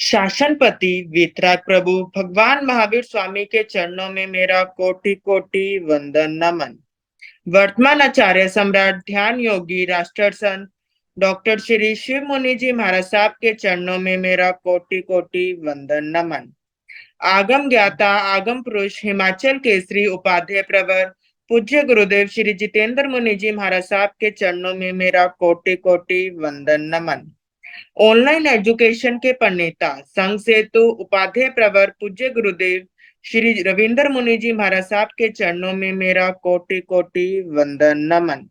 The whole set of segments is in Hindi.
शासनपति वीतराग प्रभु भगवान महावीर स्वामी के चरणों में मेरा कोटि कोटि वंदन नमन। वर्तमान आचार्य सम्राट ध्यान योगी राष्ट्र संत डॉक्टर श्री शिव मुनि जी महाराज साहब के चरणों में मेरा कोटि कोटि वंदन नमन। आगम ज्ञाता आगम पुरुष हिमाचल केसरी उपाध्याय प्रवर पूज्य गुरुदेव श्री जितेंद्र मुनि जी महाराज साहब के चरणों में मेरा कोटि कोटि वंदन नमन। ऑनलाइन एजुकेशन के प्रणेता संघ सेतु उपाध्याय प्रवर पूज्य गुरुदेव श्री रविंद्र मुनि जी महाराज साहब के चरणों में मेरा कोटि कोटि वंदन नमन।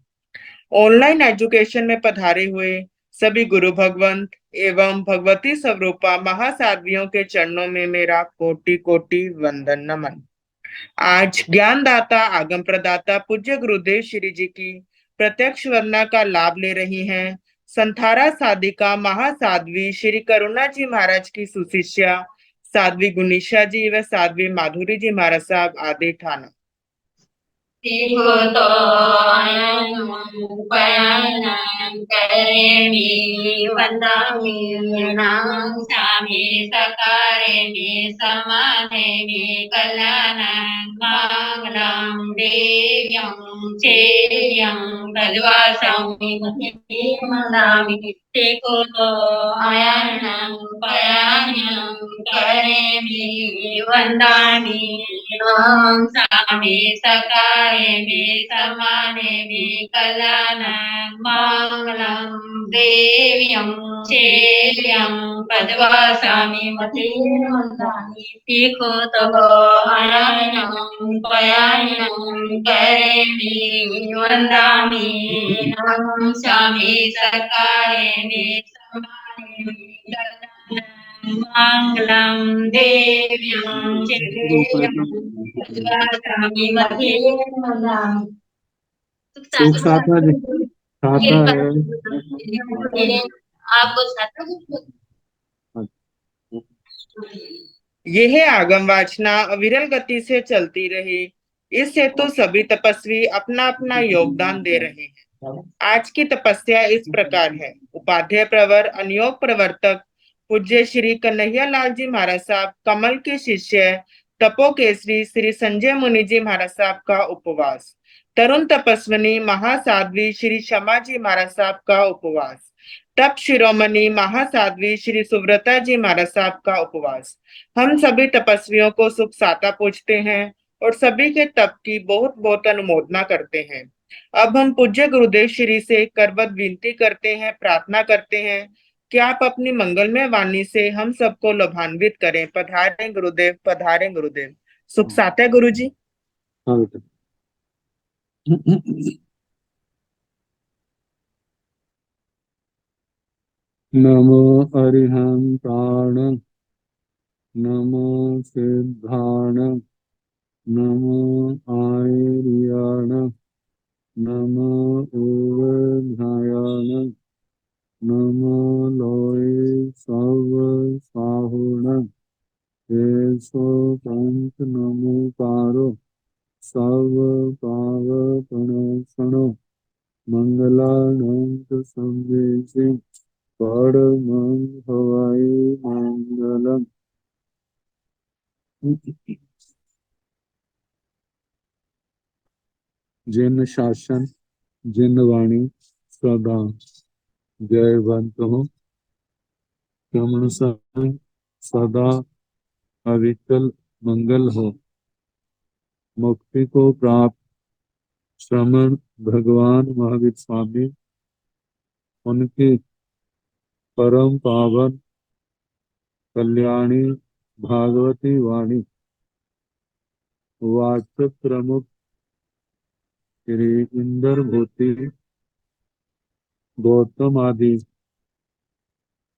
ऑनलाइन एजुकेशन में पधारे हुए सभी गुरु भगवंत एवं भगवती स्वरूपा महासाध्वियों के चरणों में मेरा कोटि कोटि वंदन नमन। आज ज्ञानदाता आगम प्रदाता पूज्य गुरुदेव श्री जी की प्रत्यक्ष वंदना का लाभ ले रही हैं संथारा साधिका महासाध्वी श्री करुणा जी महाराज की सुशिष्या साध्वी गुनीशा जी व साध्वी माधुरी जी महाराज साहब आदि ठाना। सुख साधना है। यह आगम वाचना अविरल गति से चलती रही, इससे तो सभी तपस्वी अपना अपना योगदान दे रहे हैं। आज की तपस्या इस प्रकार है। उपाध्याय प्रवर अनियोग प्रवर्तक पूज्य श्री कन्हैया लाल जी महाराज साहब कमल के शिष्य तपो केसरी श्री संजय मुनि जी महाराज साहब का उपवास। तरुण तपस्विनी महासाध्वी श्री क्षमा जी महाराज साहब का उपवास। तप शिरोमणि महासाध्वी श्री सुव्रता जी महाराज साहब का उपवास। हम सभी तपस्वियों को सुख साता पूछते हैं और सभी के तप की बहुत बहुत अनुमोदना करते हैं। अब हम पूज्य गुरुदेव श्री से करवत विनती करते हैं, प्रार्थना करते हैं कि आप अपनी मंगलमय वाणी से हम सबको लाभान्वित करें। पधारे गुरुदेव, पधारे गुरुदेव। सुख साता गुरु जी। नमो अरिहंताण, नमो सिद्धाण, नमो आर्याण, नमो उवध्यायाण, नमो लोय सव साहुण, केशो पंच नमो पारो, सव पावपणसणो, मंगलानंत संदेशे, परमं हवाई मंगलम। जिन शासन जिन वाणी सदा जयवंत हो, रमण संग सदा अविकल मंगल हो। मुक्ति को प्राप्त श्रमण भगवान महावीर स्वामी, उनकी परम पावन कल्याणी भागवती वाणी वाचक प्रमुख श्री इंदर भूति गौतम आदि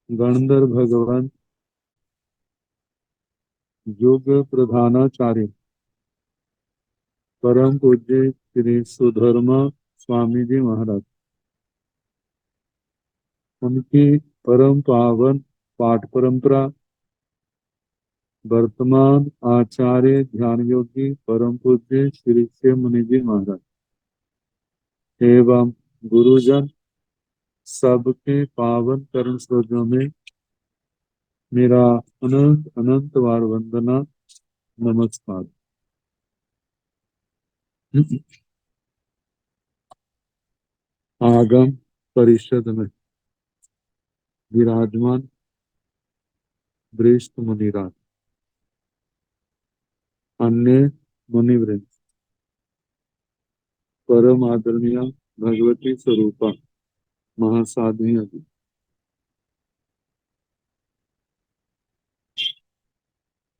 गणधर भगवान युग प्रधानाचार्य परम पूज्य श्री सुधर्मा स्वामी जी महाराज, उनकी परम पावन पाठ परंपरा वर्तमान आचार्य ध्यान योगी परम पूज्य श्री शिव मुनि जी महाराज एवं गुरुजन सबके पावन करण स्रोतों में मेरा अनंत अनंत बार वंदना नमस्कार। आगम परिषद में विराजमान वरिष्ठ मुनिराज, अन्य मुनिवृंद, परम आदरणीय भगवती स्वरूपा महासाध्वी आदि,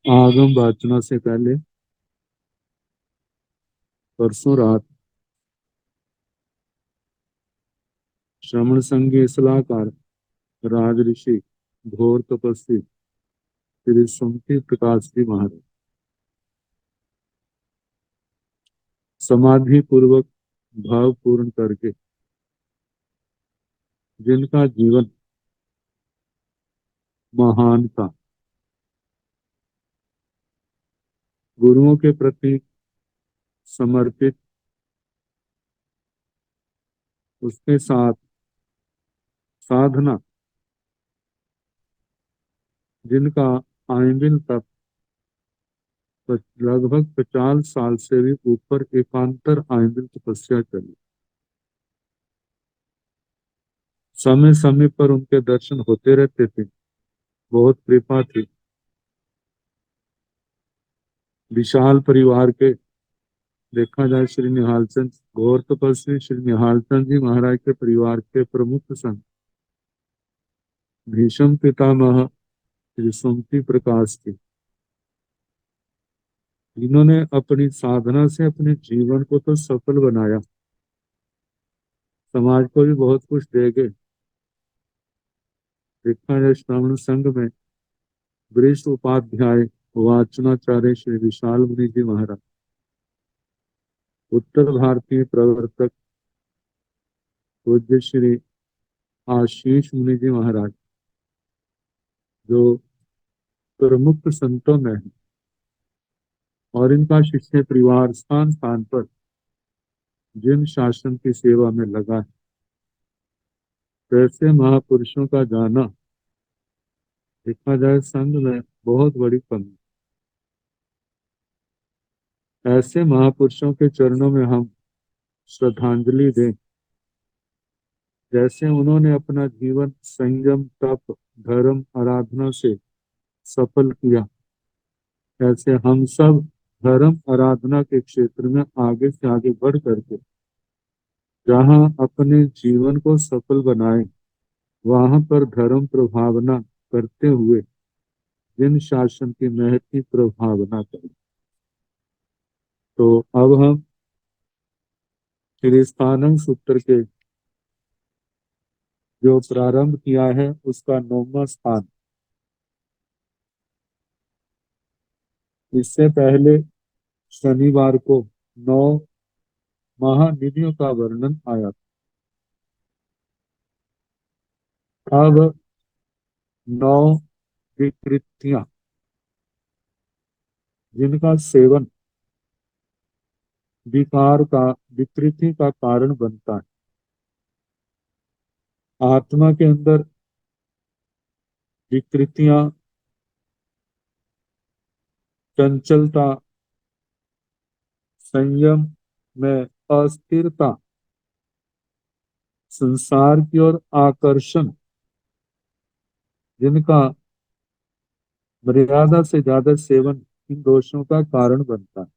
आगम वाचना से पहले परसों रात श्रमण संघ के सलाहकार राज ऋषि घोर तपस्वी श्री सुमति प्रकाश जी महाराज समाधि पूर्वक भाव पूर्ण करके जिनका जीवन महान था, गुरुओं के प्रति समर्पित, उसके साथ साधना, जिनका आयमिल तप लगभग 50 साल से भी ऊपर एकांतर आयमिल तपस्या चली, समय समय पर उनके दर्शन होते रहते थे, बहुत कृपा थी। विशाल परिवार के देखा जाए श्री निहाल चंद गौर तपस्वी श्री निहाल चंद जी महाराज के परिवार के प्रमुख संत भीष्म पितामह श्री सुमति प्रकाश जी, जिन्होंने अपनी साधना से अपने जीवन को तो सफल बनाया, समाज को भी बहुत कुछ दे गए। देखा जाए श्रवण संघ में वरिष्ठ उपाध्याय वाचनाचार्य श्री विशाल मुनि जी महाराज, उत्तर भारतीय प्रवर्तक पूज्य श्री आशीष मुनि जी महाराज, जो प्रमुख संतों में है, और इनका शिष्य परिवार स्थान स्थान पर जिन शासन की सेवा में लगा है, वैसे महापुरुषों का जाना देखा जाए संघ में बहुत बड़ी कमी। ऐसे महापुरुषों के चरणों में हम श्रद्धांजलि दें, जैसे उन्होंने अपना जीवन संयम तप धर्म आराधना से सफल किया, ऐसे हम सब धर्म आराधना के क्षेत्र में आगे से आगे बढ़ करके जहाँ अपने जीवन को सफल बनाए, वहां पर धर्म प्रभावना करते हुए जिन शासन की महती प्रभावना करें। तो अब हम श्री स्थानम सूत्र के जो प्रारंभ किया है उसका 9वां स्थान, इससे पहले शनिवार को 9 महानिधियों का वर्णन आया था। अब 9 विकृतियां, जिनका सेवन विकार का विकृति का कारण बनता है। आत्मा के अंदर विकृतियां, चंचलता, संयम में अस्थिरता, संसार की ओर आकर्षण, जिनका मर्यादा से ज्यादा सेवन इन दोषों का कारण बनता है।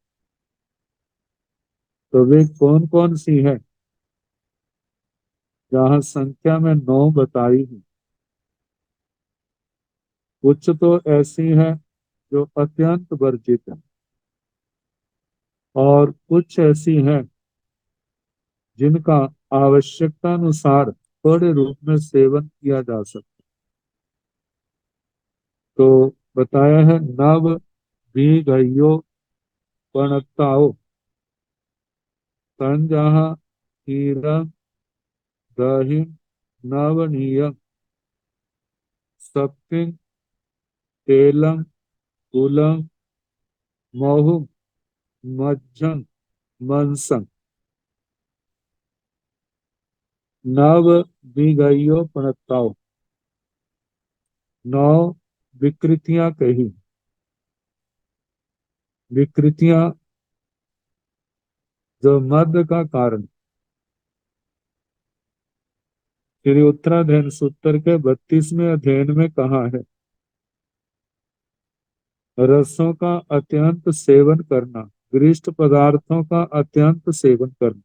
तो वे कौन कौन सी है, जहां संख्या में 9 बताई है। कुछ तो ऐसी है जो अत्यंत वर्जित है, और कुछ ऐसी हैं जिनका आवश्यकता अनुसार थोड़े रूप में सेवन किया जा सकता। तो बताया है नव भी गयो पणताओ तन जहाँ हीरम दही नवनीय सपिंग तेलम कुलम मोहु मज्जं मनसं नव भी गयो पणताओ, 9 विकृतियां कही। विकृतियां जो मद का कारण। श्री उत्तराध्ययन सूत्र के 32वें अध्ययन में कहा है, रसों का अत्यंत सेवन करना, गृष्ट पदार्थों का अत्यंत सेवन करना।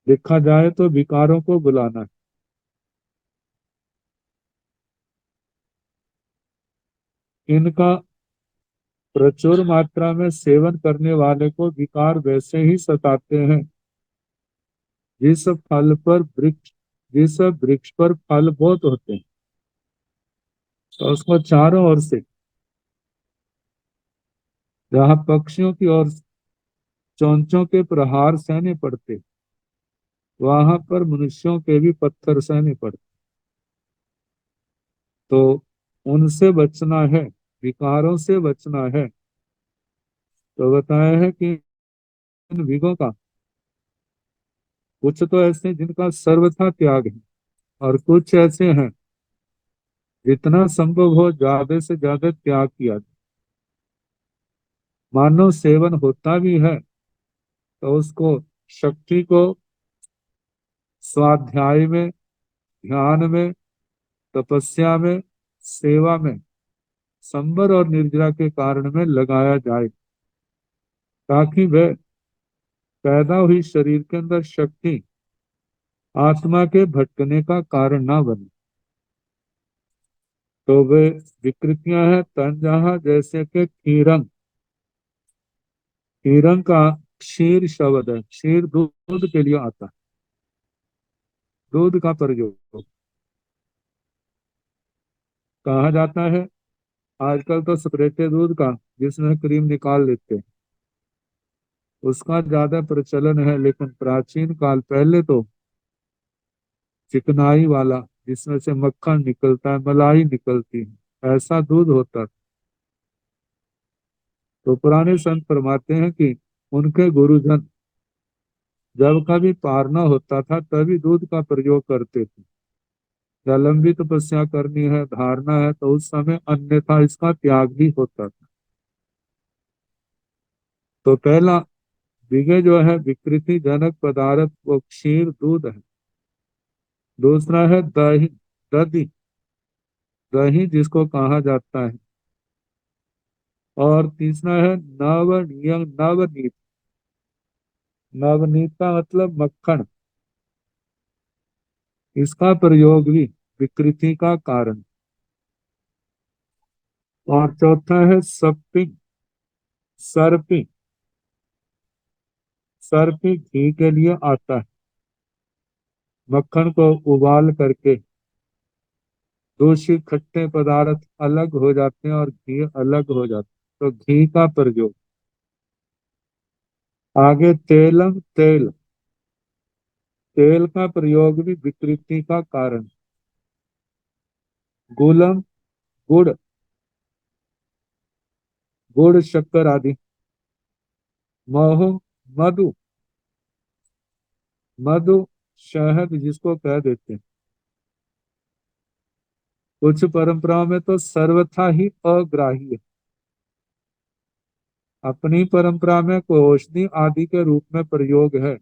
देखा जाए तो विकारों को बुलाना है। इनका प्रचुर मात्रा में सेवन करने वाले को विकार वैसे ही सताते हैं जिस फल पर वृक्ष जिस वृक्ष पर फल बहुत होते हैं, तो उसको चारों ओर से, जहाँ पक्षियों की ओर चोंचों के प्रहार सहने पड़ते, वहां पर मनुष्यों के भी पत्थर सहने पड़ते। तो उनसे बचना है, विकारों से बचना है। तो बताया है कि इन विगों का कुछ तो ऐसे हैं जिनका सर्वथा त्याग है, और कुछ ऐसे हैं जितना संभव हो ज्यादा से ज्यादा त्याग किया जाए। मानव सेवन होता भी है तो उसको, शक्ति को स्वाध्याय में, ध्यान में, तपस्या में, सेवा में, संबर और निर्जरा के कारण में लगाया जाए, ताकि वह पैदा हुई शरीर के अंदर शक्ति आत्मा के भटकने का कारण ना बने। तो वे विकृतियां हैं तंजहा, जैसे कि कीरंग। कीरंग का क्षीर शब्द है, क्षीर दूध के लिए आता है, दूध का प्रयोग कहा जाता है। आजकल तो स्प्रेटे दूध का, जिसमें क्रीम निकाल लेते हैं, उसका ज्यादा प्रचलन है। लेकिन प्राचीन काल पहले तो चिकनाई वाला, जिसमें से मक्खन निकलता है, मलाई निकलती है, ऐसा दूध होता था। तो पुराने संत फरमाते हैं कि उनके गुरुजन जब कभी पारना होता था तभी दूध का प्रयोग करते थे। या लंबी तपस्या करनी है, धारणा है, तो उस समय अन्यथा इसका त्याग भी होता था। तो पहला विषय जो है विकृति जनक पदार्थ, वो क्षीर दूध है। दूसरा है दही, दधि, दही जिसको कहा जाता है। और तीसरा है नवनीत। नवनीत का मतलब मक्खन, इसका प्रयोग भी विकृति का कारण। और चौथा है सपिंग, सर्पी। सर्पी घी के लिए आता है। मक्खन को उबाल करके दूषित खट्टे पदार्थ अलग हो जाते हैं और घी अलग हो जाता है, तो घी का प्रयोग। आगे तेलम, तेल, तेल का प्रयोग भी विकृति का कारण। गुलम, गुड़, गुड़ शक्कर आदि। महु, मधु, मधु शहद जिसको कह देते हैं। कुछ परंपराओं में तो सर्वथा ही अग्राही है। अपनी परंपरा में कोई औषधि आदि के रूप में प्रयोग है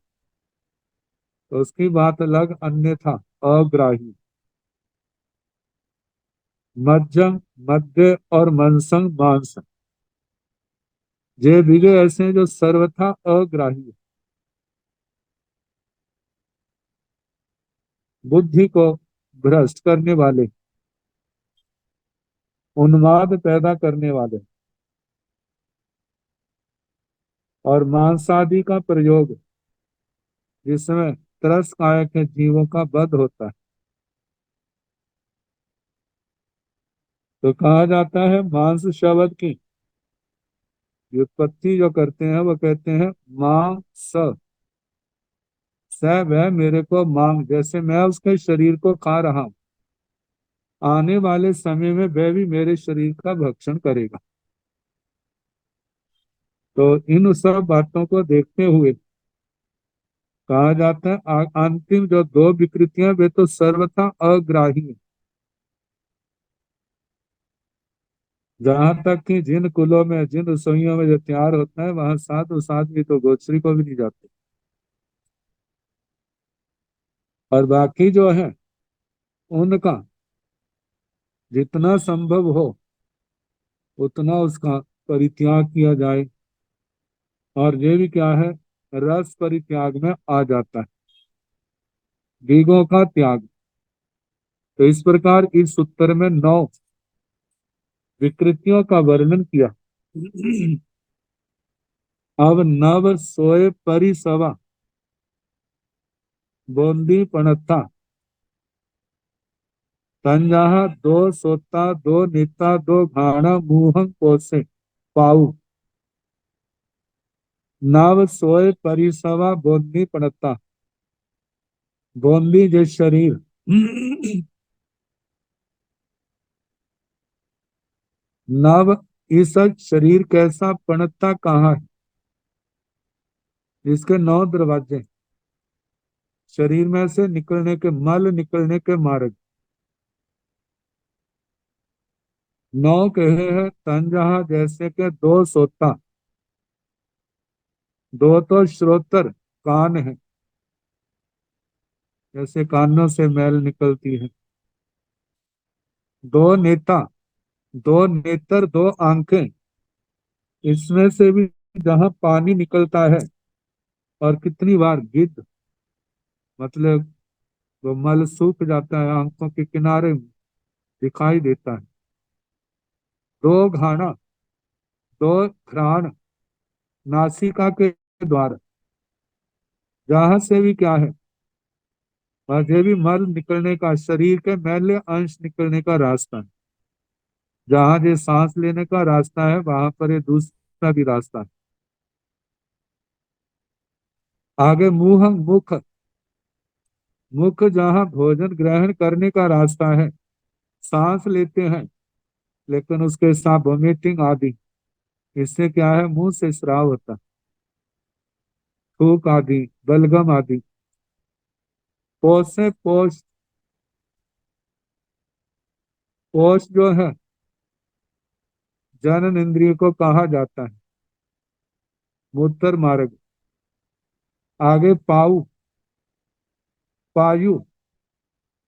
तो उसकी बात अलग, अन्यथा अग्राही। मध्यम, मध्य और मनसंग, मांस, ये विजय ऐसे हैं जो सर्वथा अग्राही है। बुद्धि को भ्रष्ट करने वाले, उन्माद पैदा करने वाले, और मांसादि का प्रयोग जिसमें त्रस्त काया के जीवों का वध होता है। तो कहा जाता है मांस शब्द की व्युत्पत्ति जो करते हैं वो कहते हैं मां स, स वह मेरे को मांग, जैसे मैं उसके शरीर को खा रहा हूं, आने वाले समय में वह भी मेरे शरीर का भक्षण करेगा। तो इन सब बातों को देखते हुए कहा जाता है अंतिम जो दो विकृतियां वे तो सर्वथा अग्राही हैं। जहां तक कि जिन कुलों में जिन रसोइयों में जो तैयार होता है वहां साधु साध्वी तो गोचरी को भी नहीं जाते। और बाकी जो है उनका जितना संभव हो उतना उसका परित्याग किया जाए। और ये भी क्या है, रस परित्याग में आ जाता है, बीगों का त्याग। तो इस प्रकार इस सूत्र में 9 विकृतियों का वर्णन किया। अब नव सोए परिसवा बोंदी पणता तंजाहा दो सोता दो नीता दो घाना मुहं पोसे पाऊ नव सोए परिसवा बोंदी पणता। बोंदी जो शरीर, नव इस शरीर कैसा, पणता कहाँ है, इसके 9 दरवाजे, शरीर में से निकलने के मल निकलने के मार्ग 9 कहे हैं। तंजहा जैसे के दो सोता, दो तो श्रोत्र कान है, जैसे कानों से मैल निकलती है। दो नेता, दो नेत्र, दो आंखें, इसमें से भी जहां पानी निकलता है। और कितनी बार गिद्ध, मतलब वो मल सूख जाता है आंखों के किनारे दिखाई देता है। दो घाना, दो घ्राण, नासिका के द्वार, जहां से भी क्या है, और ये भी मल निकलने का, शरीर के मैले अंश निकलने का रास्ता है। जहां ये सांस लेने का रास्ता है वहां पर ये दूसरा भी रास्ता है। आगे मुंह, मुख, मुख जहां भोजन ग्रहण करने का रास्ता है, सांस लेते हैं लेकिन उसके साथ वोमिटिंग आदि, इससे क्या है, मुंह से स्राव होता है, थूक आदि, बलगम आदि। पोष से पोष, पोष जो है जनन इंद्रिय को कहा जाता है, मूत्र मार्ग। आगे पाऊ, पायु,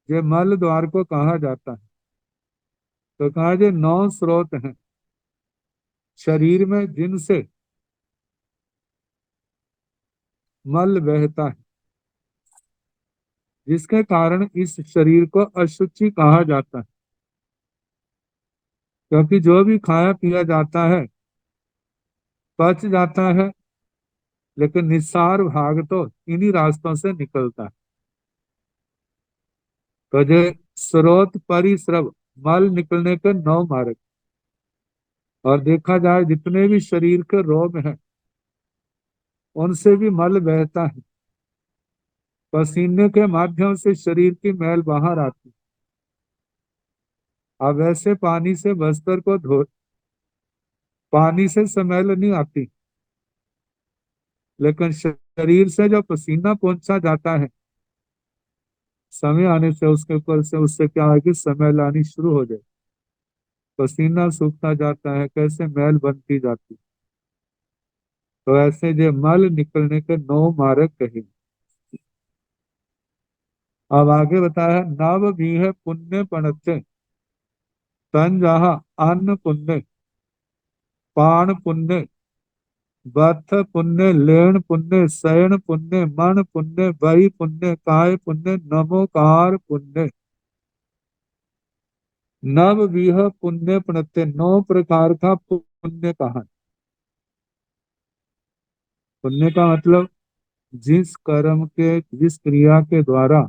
ये मल द्वार को कहा जाता है। तो कहा जो 9 स्रोत हैं शरीर में जिनसे मल बहता है, जिसके कारण इस शरीर को अशुचि कहा जाता है। क्योंकि जो भी खाया पिया जाता है पच जाता है, लेकिन निस्सार भाग तो इन्हीं रास्तों से निकलता है। तो जो स्रोत परिस्रव, मल निकलने के 9 मार्ग। और देखा जाए जितने भी शरीर के रोग हैं उनसे भी मल बहता है, पसीने के माध्यम से शरीर की मैल बाहर आती है। अब ऐसे पानी से बस्तर को धो, पानी से स्मेल नहीं आती, लेकिन शरीर से जो पसीना पहुंचा जाता है, समय आने से उसके ऊपर से उससे क्या है कि स्मेल आनी शुरू हो जाए, पसीना सूखता जाता है, कैसे मैल बनती जाती। तो ऐसे जो मल निकलने के 9 मार्ग कहे। अब आगे बताया, नव भी है पुण्य पणते तन जहा अन्न पुण्य, पान पुण्य, बथ पुण्य, लेन पुण्य, शयन पुण्य, मन पुण्य, बही पुण्य, काय पुण्य, नमोकार पुण्य। नव विह पुण्य प्रणते, 9 प्रकार का पुण्य कहा। पुण्य का मतलब जिस कर्म के, जिस क्रिया के द्वारा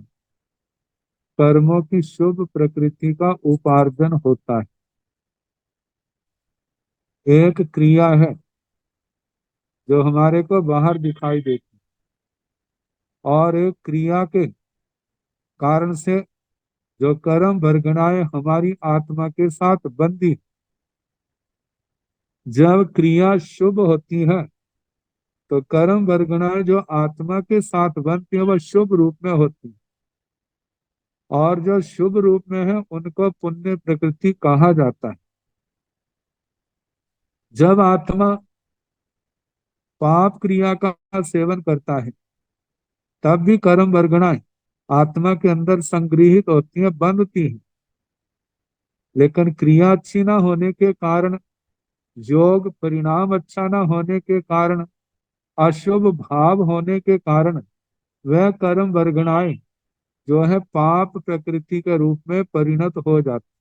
कर्मों की शुभ प्रकृति का उपार्जन होता है। एक क्रिया है जो हमारे को बाहर दिखाई देती, और एक क्रिया के कारण से जो कर्म वर्गणाएं हमारी आत्मा के साथ बंधी। जब क्रिया शुभ होती है तो कर्म वर्गणाएं जो आत्मा के साथ बनती है वह शुभ रूप में होती है, और जो शुभ रूप में है उनको पुण्य प्रकृति कहा जाता है। जब आत्मा पाप क्रिया का सेवन करता है तब भी कर्म वर्गणाएं आत्मा के अंदर संग्रहित होती हैं, बंधती हैं। लेकिन क्रिया अच्छी ना होने के कारण, योग परिणाम अच्छा ना होने के कारण, अशुभ भाव होने के कारण वह कर्म वर्गणाएं जो है पाप प्रकृति के रूप में परिणत हो जाती।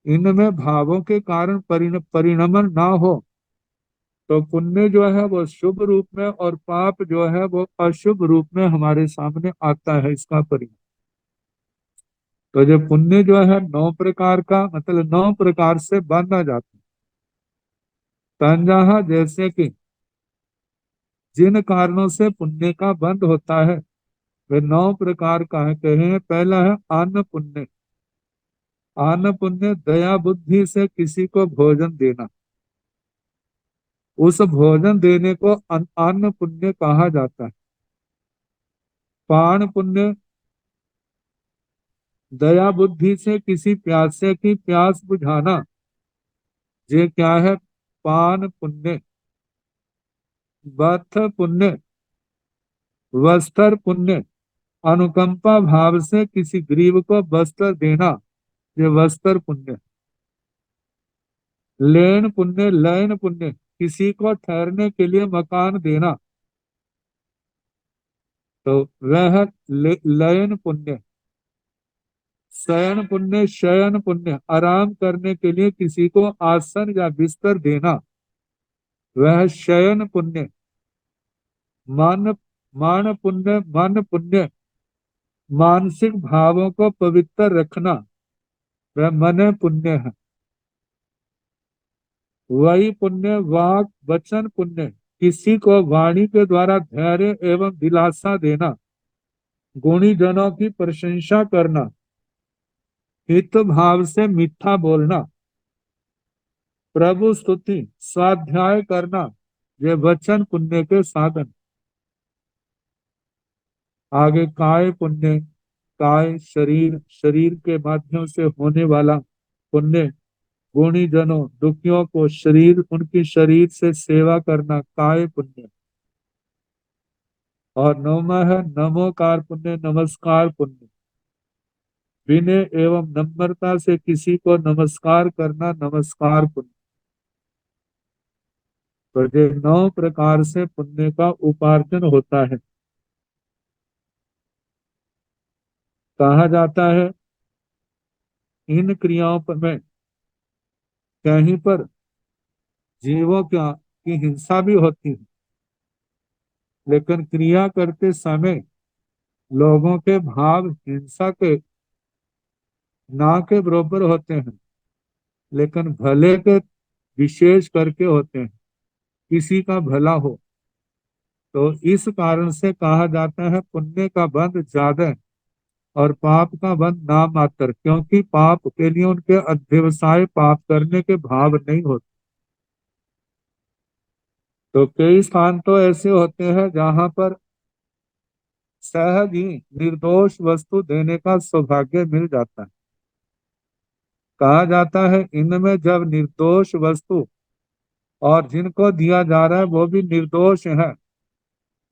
इनमें भावों के कारण परिणमन ना हो तो पुण्य जो है वो शुभ रूप में और पाप जो है वो अशुभ रूप में हमारे सामने आता है, इसका परिणाम। तो जो पुण्य जो है 9 प्रकार का, मतलब 9 प्रकार से बांधा जाता है। तंजहा जैसे कि जिन कारणों से पुण्य का बंध होता है वे 9 प्रकार का है, कहे हैं। पहला है अन्न पुण्य। अन्न पुण्य दया बुद्धि से किसी को भोजन देना, उस भोजन देने को अन्न पुण्य कहा जाता है। पान पुण्य, दया बुद्धि से किसी प्यासे की प्यास बुझाना, ये क्या है? पान पुण्य। बथ पुण्य, वस्त्र पुण्य, अनुकंपा भाव से किसी गरीब को वस्त्र देना, ये वस्त्र पुण्य। लेन पुण्य, लयन पुण्य, किसी को ठहरने के लिए मकान देना, तो वह है लयन पुण्य। शयन पुण्य, शयन पुण्य, आराम करने के लिए किसी को आसन या बिस्तर देना, वह शयन पुण्य। मान मान पुण्य, मन पुण्य, मानसिक भावों को पवित्र रखना, वह मन पुण्य है। वही पुण्य वाक वचन पुण्य, किसी को वाणी के द्वारा धैर्य एवं दिलासा देना, गुणी जनों की प्रशंसा करना, हित भाव से मीठा बोलना, प्रभु स्तुति, स्वाध्याय करना, ये वचन पुण्य के साधन। आगे काय पुण्य। काय शरीर, शरीर के माध्यम से होने वाला पुण्य। गुणी जनों दुखियों को शरीर, उनकी शरीर से सेवा करना, काय पुण्य। और नौमा है नमोकार पुण्य, नमस्कार पुण्य। विनय एवं नम्रता से किसी को नमस्कार करना, नमस्कार पुण्य। तो ये 9 प्रकार से पुण्य का उपार्जन होता है। कहा जाता है इन क्रियाओं पर में कहीं पर जीवों की हिंसा भी होती है, लेकिन क्रिया करते समय लोगों के भाव हिंसा के ना के बराबर होते हैं, लेकिन भले के विशेष करके होते हैं, किसी का भला हो। तो इस कारण से कहा जाता है पुण्य का बंध ज्यादा है और पाप का बंध नाम मात्र, क्योंकि पाप के लिए उनके अध्यवसाय पाप करने के भाव नहीं होते। तो कई स्थान तो ऐसे होते हैं जहां पर सहज ही निर्दोष वस्तु देने का सौभाग्य मिल जाता है। कहा जाता है इनमें जब निर्दोष वस्तु और जिनको दिया जा रहा है वो भी निर्दोष है,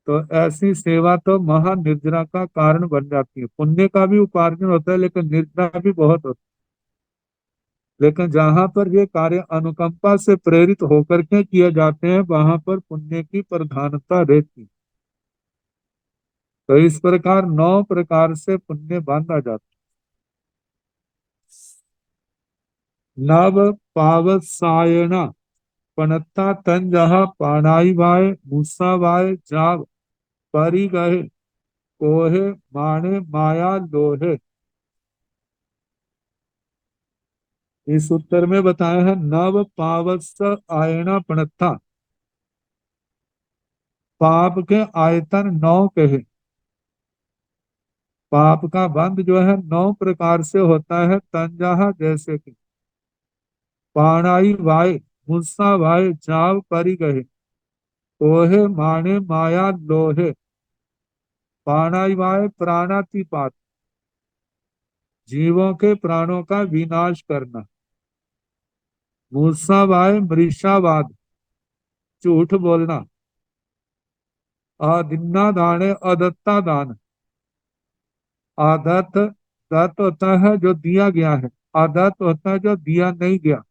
तो ऐसी सेवा तो महान निर्जरा का कारण बन जाती है। पुण्य का भी उपार्जन होता है लेकिन निर्जरा भी बहुत होता है। लेकिन जहां पर ये कार्य अनुकंपा से प्रेरित होकर के किए जाते हैं वहां पर पुण्य की प्रधानता रहती है। तो इस प्रकार 9 प्रकार से पुण्य बांधा जाता है। नव पावसायण पनत्ता तन जहा पानाई वाय मूसा वाय जाव परी गए कोहे माने माया लोहे। इस उत्तर में बताया है नव पावस आयना पणत्था। पाप के आयतन 9 कहे। पाप का बंध जो है 9 प्रकार से होता है। तंजाहा जैसे कि पाणाई वाय मुस्सा वाय जाव परी गहे कोहे माने माया लोहे। पाणाई वाय प्राणातिपात, जीवों के प्राणों का विनाश करना। मूसावाय मृषावाद, झूठ बोलना। अदिन्ना दाने अदत्ता दान। आदत, दत्त होता है जो दिया गया है, आदत होता है जो दिया नहीं गया।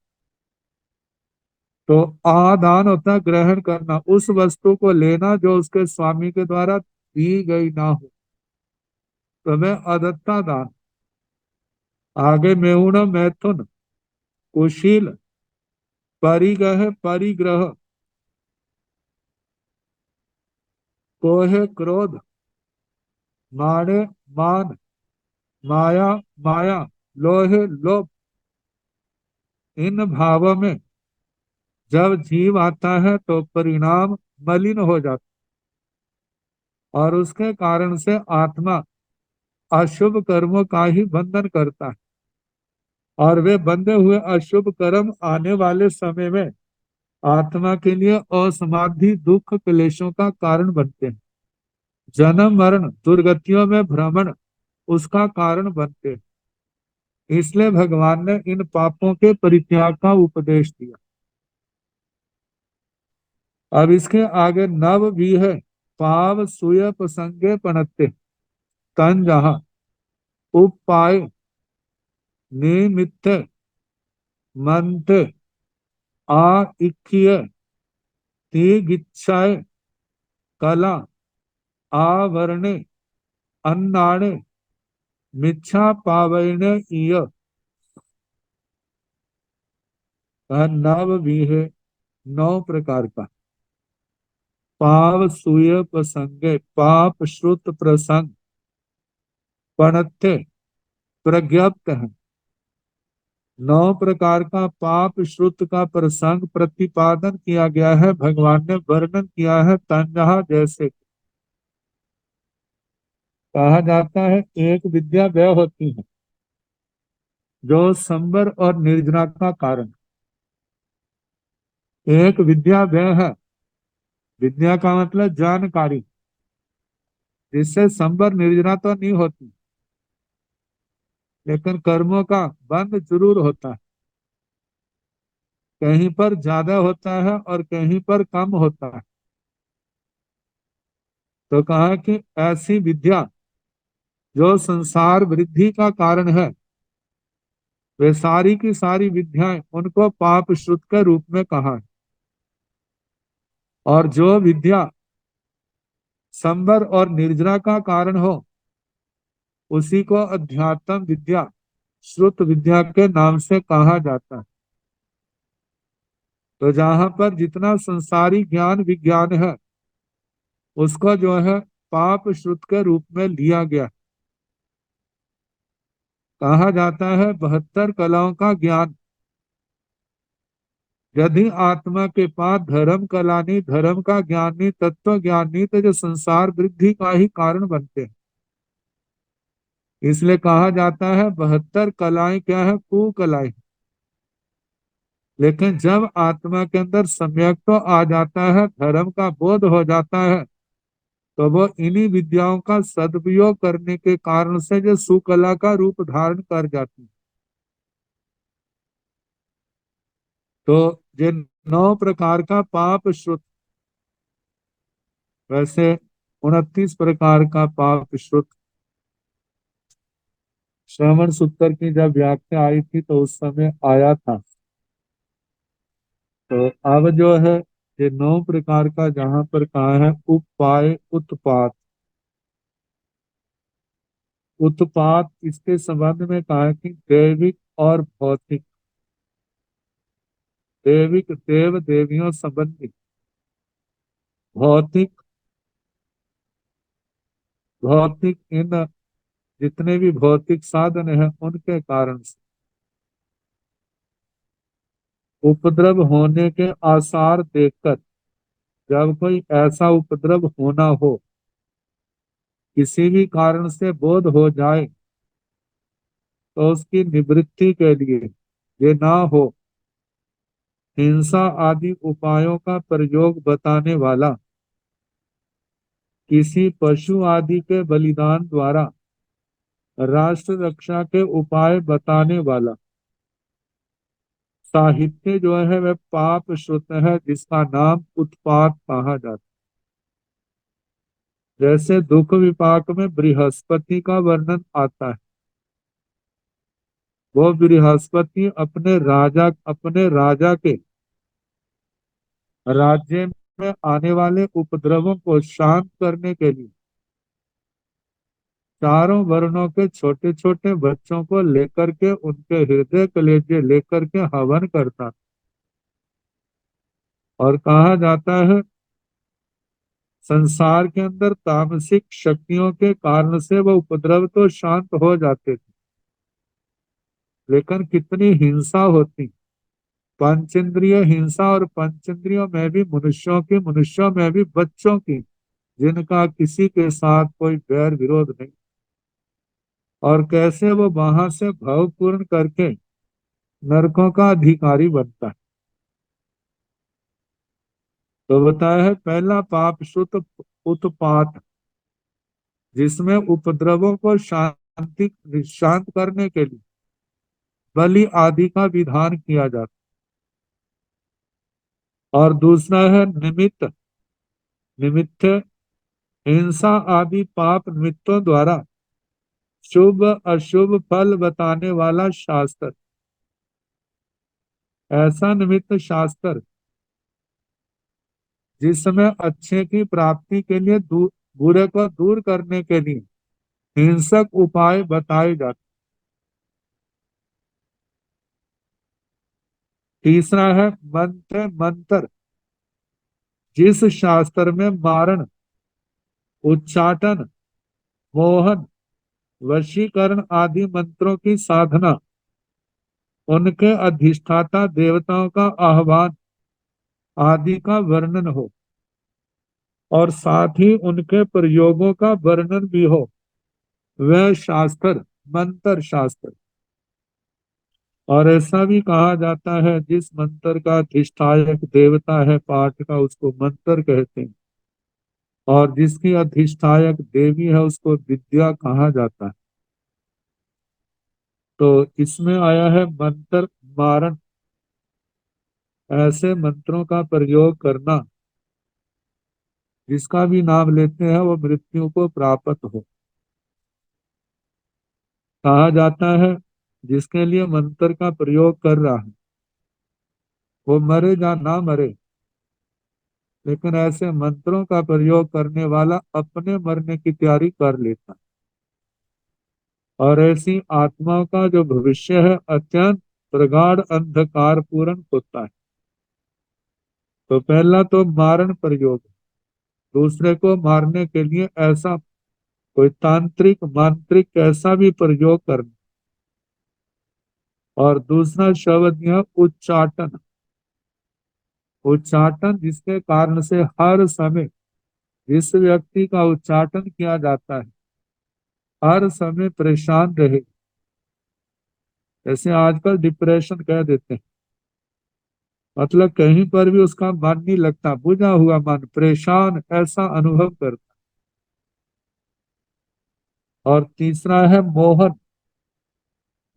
तो आदान होता है ग्रहण करना, उस वस्तु को लेना जो उसके स्वामी के द्वारा दी गई ना हो। तो मैं अदत्ता दान। आगे मेहुण मैथुन, कुशील, परिगह परिग्रह, कोहे क्रोध, माने मान, माया माया, लोहे लोभ। इन भावों में जब जीव आता है तो परिणाम मलिन हो जाता है और उसके कारण से आत्मा अशुभ कर्मों का ही बंधन करता है। और वे बंधे हुए अशुभ कर्म आने वाले समय में आत्मा के लिए असमाधि दुख क्लेशों का कारण बनते हैं। जन्म मरण दुर्गतियों में भ्रमण उसका कारण बनते हैं। इसलिए भगवान ने इन पापों के परित्याग का उपदेश दिया। अब इसके आगे नव भी है। पाव सुय प्रसंगे पनत्ते, तन जहा उपाय निमित्त मंत आ इक्य तिगिच्छाय कला आवरणे अन्नाणे मिच्छा पावैने इय। नव भी है, 9 प्रकार का। पाव सूय प्रसंगे, पाप श्रुत प्रसंग, पणत्य प्रज्ञप्त है। 9 प्रकार का पाप श्रुत का प्रसंग प्रतिपादन किया गया है, भगवान ने वर्णन किया है तंजहा जैसे। कहा जाता है एक विद्या वह होती है जो संवर और निर्जना का कारण। एक विद्या वह है, विद्या का मतलब जानकारी, जिससे संवर निर्जना तो नहीं होती लेकिन कर्मों का बंध जरूर होता है। कहीं पर ज्यादा होता है और कहीं पर कम होता है। तो कहा कि ऐसी विद्या जो संसार वृद्धि का कारण है, वे सारी की सारी विद्याएं उनको पाप श्रुत के रूप में कहा है। और जो विद्या संवर और निर्जरा का कारण हो उसी को अध्यात्म विद्या, श्रुत विद्या के नाम से कहा जाता है। तो जहां पर जितना संसारी ज्ञान विज्ञान है उसको जो है पाप श्रुत के रूप में लिया गया। कहा जाता है 72 कलाओं का ज्ञान यदि आत्मा के पास धर्म कलानी, धर्म का ज्ञानी, तत्व ज्ञानी, तो जो संसार वृद्धि का ही कारण बनते हैं। इसलिए कहा जाता है 72 कलाएं क्या है, कुकलाएं। लेकिन जब आत्मा के अंदर सम्यक तो आ जाता है, धर्म का बोध हो जाता है, तो वो इन्हीं विद्याओं का सदुपयोग करने के कारण से जो सुकला का रूप धारण कर जाती है। तो ये 9 प्रकार का पाप श्रुत, वैसे 29 प्रकार का पाप श्रुत। श्रवण सूत्र की जब व्याख्या आई थी तो उस समय आया था। तो अब जो है ये 9 प्रकार का जहां पर कहा है उपाय उत्पात, उत्पात इसके संबंध में कहा है कि दैविक और भौतिक, दैविक देव देवियों संबंधी, भौतिक भौतिक इन जितने भी भौतिक साधन हैं उनके कारण से उपद्रव होने के आसार देखकर, जब कोई ऐसा उपद्रव होना हो, किसी भी कारण से बोध हो जाए, तो उसकी निवृत्ति के लिए ये ना हो, हिंसा आदि उपायों का प्रयोग बताने वाला, किसी पशु आदि के बलिदान द्वारा राष्ट्र रक्षा के उपाय बताने वाला, साहित्य जो है वह पाप श्रुत है, जिसका नाम उत्पात कहा जाता है। जैसे दुख विपाक में बृहस्पति का वर्णन आता है। वो बृहस्पति अपने राजा के राज्य में आने वाले उपद्रवों को शांत करने के लिए चारों वर्णों के छोटे छोटे बच्चों को लेकर के उनके हृदय कलेजे लेकर के हवन करता। और कहा जाता है संसार के अंदर तामसिक शक्तियों के कारण से वह उपद्रव तो शांत हो जाते थे, लेकिन कितनी हिंसा होती। पंचेंद्रिय हिंसा, और पंचेंद्रियों में भी मनुष्यों में भी बच्चों की, जिनका किसी के साथ कोई बैर विरोध नहीं। और कैसे वो वहां से भावपूर्ण करके नरकों का अधिकारी बनता है। तो बताया है पहला पाप शुद्ध उत्पात, जिसमें उपद्रवों को शांत करने के लिए बलि आदि का विधान किया जाता। और दूसरा है निमित्त। निमित्त हिंसा आदि पाप निमित्तों द्वारा शुभ अशुभ फल बताने वाला शास्त्र। ऐसा निमित्त शास्त्र जिसमें अच्छे की प्राप्ति के लिए बुरे को दूर करने के लिए हिंसक उपाय बताए जाते। तीसरा है मंत्र मंत्र, जिस शास्त्र में मारण, उच्चाटन, मोहन, वशीकरण आदि मंत्रों की साधना, उनके अधिष्ठाता देवताओं का आह्वान आदि का वर्णन हो, और साथ ही उनके प्रयोगों का वर्णन भी हो, वह शास्त्र मंत्र शास्त्र। और ऐसा भी कहा जाता है जिस मंत्र का अधिष्ठायक देवता है पाठ का, उसको मंत्र कहते हैं। और जिसकी अधिष्ठायक देवी है उसको विद्या कहा जाता है। तो इसमें आया है मंत्र मारण। ऐसे मंत्रों का प्रयोग करना जिसका भी नाम लेते हैं वो मृत्यु को प्राप्त हो। कहा जाता है जिसके लिए मंत्र का प्रयोग कर रहा है वो मरे या ना मरे, लेकिन ऐसे मंत्रों का प्रयोग करने वाला अपने मरने की तैयारी कर लेता है। और ऐसी आत्माओं का जो भविष्य है अत्यंत प्रगाढ़ अंधकार पूर्ण होता है। तो पहला तो मारण प्रयोग, दूसरे को मारने के लिए ऐसा कोई तांत्रिक मांत्रिक कैसा भी प्रयोग करना। और दूसरा शब्द यह उच्चाटन। उच्चाटन जिसके कारण से हर समय जिस व्यक्ति का उच्चाटन किया जाता है हर समय परेशान रहे। जैसे आजकल डिप्रेशन कह देते हैं, मतलब कहीं पर भी उसका मन नहीं लगता, बुझा हुआ मन, परेशान ऐसा अनुभव करता। और तीसरा है मोहन।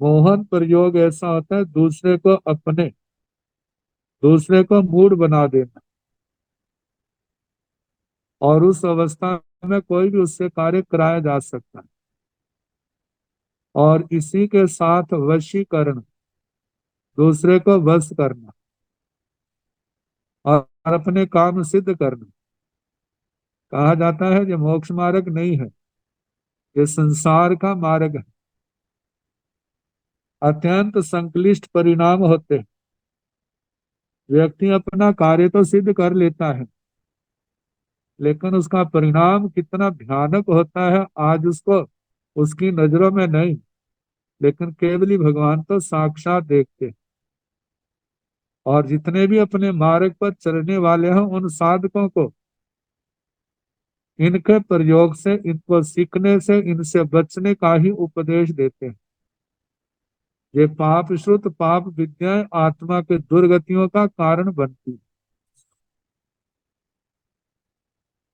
मोहन प्रयोग ऐसा होता है दूसरे को मूड बना देना, और उस अवस्था में कोई भी उससे कार्य कराया जा सकता है। और इसी के साथ वशीकरण, दूसरे को वश करना और अपने काम सिद्ध करना। कहा जाता है ये मोक्ष मार्ग नहीं है, ये संसार का मार्ग है। अत्यंत संक्लिष्ट परिणाम होते हैं। व्यक्ति अपना कार्य तो सिद्ध कर लेता है, लेकिन उसका परिणाम कितना भयानक होता है आज उसको उसकी नजरों में नहीं, लेकिन केवली भगवान तो साक्षात देखते हैं। और जितने भी अपने मार्ग पर चलने वाले हैं उन साधकों को इनके प्रयोग से, इनको सीखने से, इनसे बचने का ही उपदेश देते हैं। ये पाप श्रुत पाप विद्याएं आत्मा के दुर्गतियों का कारण बनती है।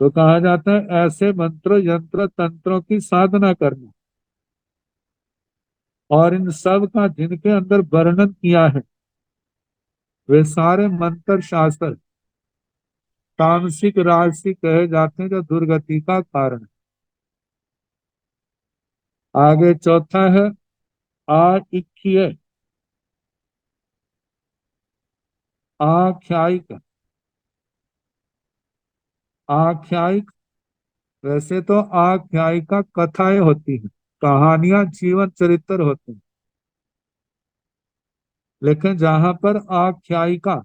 तो कहा जाता है ऐसे मंत्र यंत्र तंत्रों की साधना करना, और इन सब का जिनके अंदर वर्णन किया है वे सारे मंत्र शास्त्र तामसिक राजसिक कहे जाते हैं, जो दुर्गति का कारण है। आगे चौथा है आख्य आख्यायिक। आख्यायिक, वैसे तो आख्यायिका कथाएं होती हैं, कहानियां, जीवन चरित्र होते हैं, लेकिन जहां पर आख्यायिका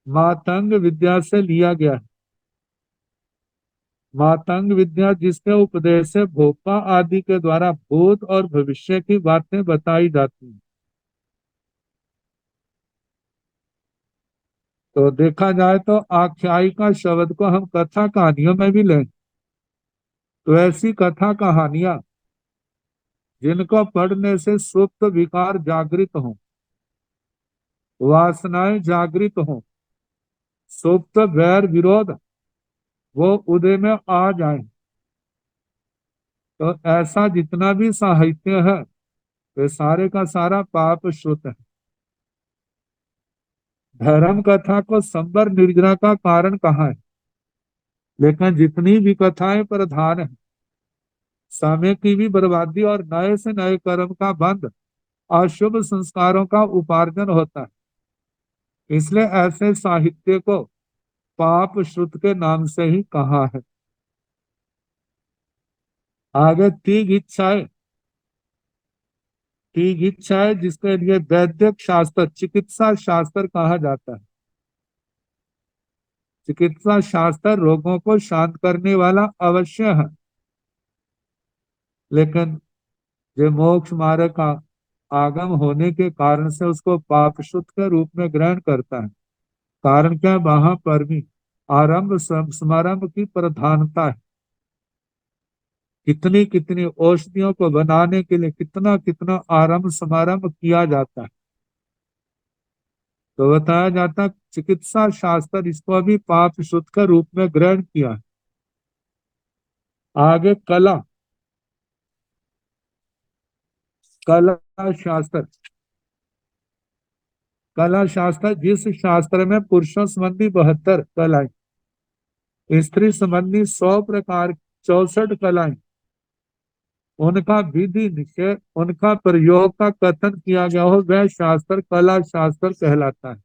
मातंग विद्या से लिया गया है। मातंग विद्या जिसके उपदेश से भोपा आदि के द्वारा भूत और भविष्य की बातें बताई जाती हैं। तो देखा जाए तो आख्यायिका शब्द को हम कथा कहानियों में भी लें, तो ऐसी कथा कहानियां जिनको पढ़ने से सुप्त विकार जागृत हों, वासनाएं जागृत हों, सुप्त वैर विरोध वो उदय में आ जाए, तो ऐसा जितना भी साहित्य है वे सारे का सारा पाप श्रुत है। धर्म कथा को संबर निर्जना का कारण कहाँ है, लेकिन जितनी भी कथाएं प्रधान है, समय की भी बर्बादी और नए से नए कर्म का बंध, अशुभ संस्कारों का उपार्जन होता है। इसलिए ऐसे साहित्य को पाप श्रुत के नाम से ही कहा है। आगे तीग इच्छाएं। तीग इच्छाएं जिसके लिए वैद्यक शास्त्र चिकित्सा शास्त्र कहा जाता है। चिकित्सा शास्त्र रोगों को शांत करने वाला अवश्य है, लेकिन जो मोक्ष मार्ग का आगम होने के कारण से उसको पापशुद्ध के रूप में ग्रहण करता है। कारण क्या है? वहां पर भी आरंभ समारंभ की प्रधानता है। कितनी कितनी औषधियों को बनाने के लिए कितना कितना आरंभ समारंभ किया जाता है। तो बताया जाता है चिकित्सा शास्त्र इसको भी पाप शुद्ध के रूप में ग्रहण किया है। आगे कला। कला शास्त्र। कला शास्त्र जिस शास्त्र में पुरुषों संबंधी 72 कलाएं, स्त्री संबंधी 100 प्रकार 64 कलाएं, उनका विधि निषेध उनका प्रयोग का कथन किया गया हो, वह शास्त्र कला शास्त्र कहलाता है।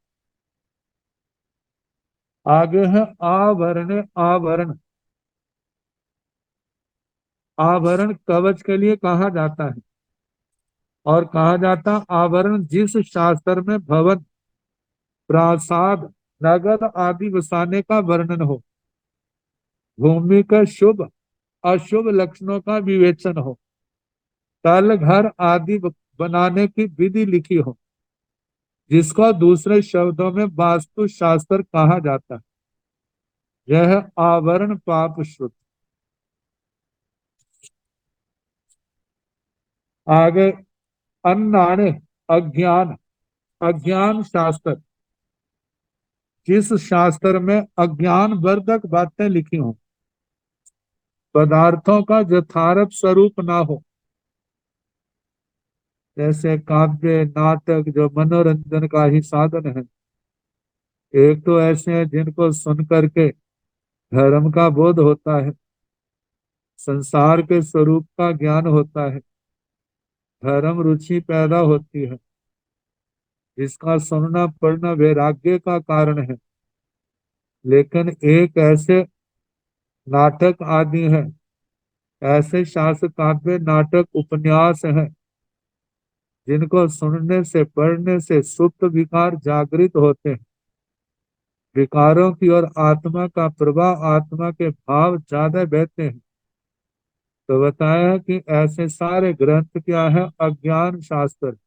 आगे है आवरण। आवरण। आवरण कवच के लिए कहा जाता है, और कहा जाता आवरण जिस शास्त्र में भवन, प्रासाद, नगर आदि बसाने का वर्णन हो, भूमि के शुभ अशुभ लक्षणों का विवेचन हो, तल घर आदि बनाने की विधि लिखी हो, जिसको दूसरे शब्दों में वास्तु शास्त्र कहा जाता है, यह आवरण पाप श्रुत। आगे अन्नाने। अज्ञान। अज्ञान शास्त्र जिस शास्त्र में अज्ञान वर्धक बातें लिखी हो, पदार्थों का यथार्थ स्वरूप ना हो, जैसे काव्य नाटक जो मनोरंजन का ही साधन है। एक तो ऐसे हैं जिनको सुन करके धर्म का बोध होता है, संसार के स्वरूप का ज्ञान होता है, धर्म रुचि पैदा होती है, जिसका सुनना पढ़ना वैराग्य का कारण है। लेकिन एक ऐसे नाटक आदि हैं, ऐसे शास्त्र काव्य नाटक उपन्यास हैं, जिनको सुनने से पढ़ने से सुप्त विकार जागृत होते हैं, विकारों की ओर आत्मा का प्रवाह, आत्मा के भाव ज्यादा बहते हैं। तो बताया कि ऐसे सारे ग्रंथ क्या है? अज्ञान शास्त्र।